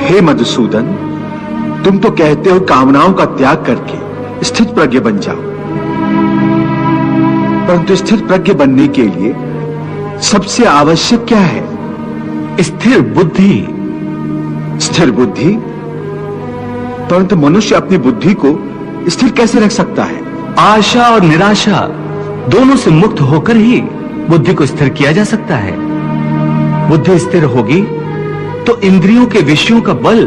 हे मधुसूदन, तुम तो कहते हो कामनाओं का त्याग करके स्थित प्रज्ञ बन जाओ, परंतु स्थिर प्रज्ञ बनने के लिए सबसे आवश्यक क्या है? स्थिर बुद्धि। स्थिर बुद्धि? परंतु मनुष्य अपनी बुद्धि को स्थिर कैसे रख सकता है? आशा और निराशा दोनों से मुक्त होकर ही बुद्धि को स्थिर किया जा सकता है। बुद्धि स्थिर होगी तो इंद्रियों के विषयों का बल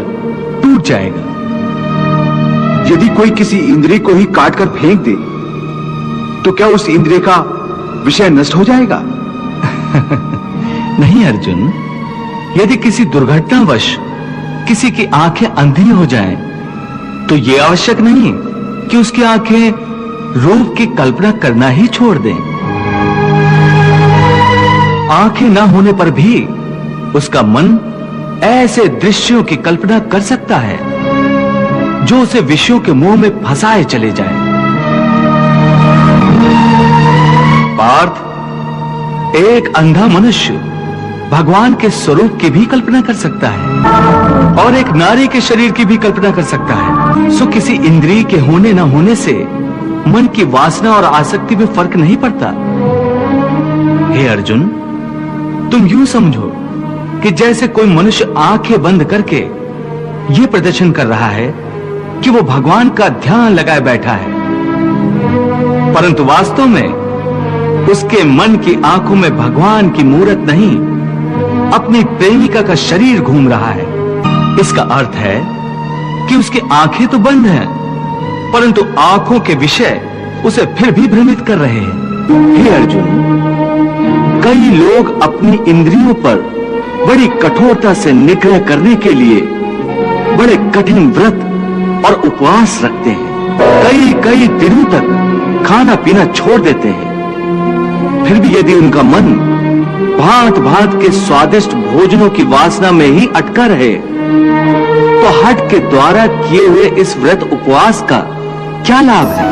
टूट जाएगा। यदि कोई किसी इंद्रिय को ही काटकर फेंक दे तो क्या उस इंद्रिय का विषय नष्ट हो जाएगा? नहीं अर्जुन, यदि किसी दुर्घटनावश किसी की आंखें अंधी हो जाएं, तो यह आवश्यक नहीं कि उसकी आंखें रूप की कल्पना करना ही छोड़ दें। आंखें ना होने पर भी उसका मन ऐसे दृश्यों की कल्पना कर सकता है जो उसे विषयों के मोह में फंसाए चले जाए। पार्थ, एक अंधा मनुष्य भगवान के स्वरूप की भी कल्पना कर सकता है और एक नारी के शरीर की भी कल्पना कर सकता है। सो किसी इंद्रिय के होने ना होने से मन की वासना और आसक्ति में फर्क नहीं पड़ता। हे अर्जुन, तुम यूं समझो कि जैसे कोई मनुष्य आंखें बंद करके यह प्रदर्शन कर रहा है कि वो भगवान का ध्यान लगाए बैठा है, परंतु वास्तव में उसके मन की आंखों में भगवान की मूरत नहीं, अपनी प्रेमिका का शरीर घूम रहा है। इसका अर्थ है कि उसकी आंखें तो बंद हैं, परंतु आंखों के विषय उसे फिर भी भ्रमित कर रहे हैं। हे अर्जुन, कई लोग अपनी इंद्रियों पर बड़ी कठोरता से निग्रह करने के लिए बड़े कठिन व्रत और उपवास रखते हैं। कई कई दिनों तक खाना पीना छोड़ देते हैं। फिर भी यदि उनका मन भांत भांत के स्वादिष्ट भोजनों की वासना में ही अटका रहे, तो हठ के द्वारा किए हुए इस व्रत उपवास का क्या लाभ है?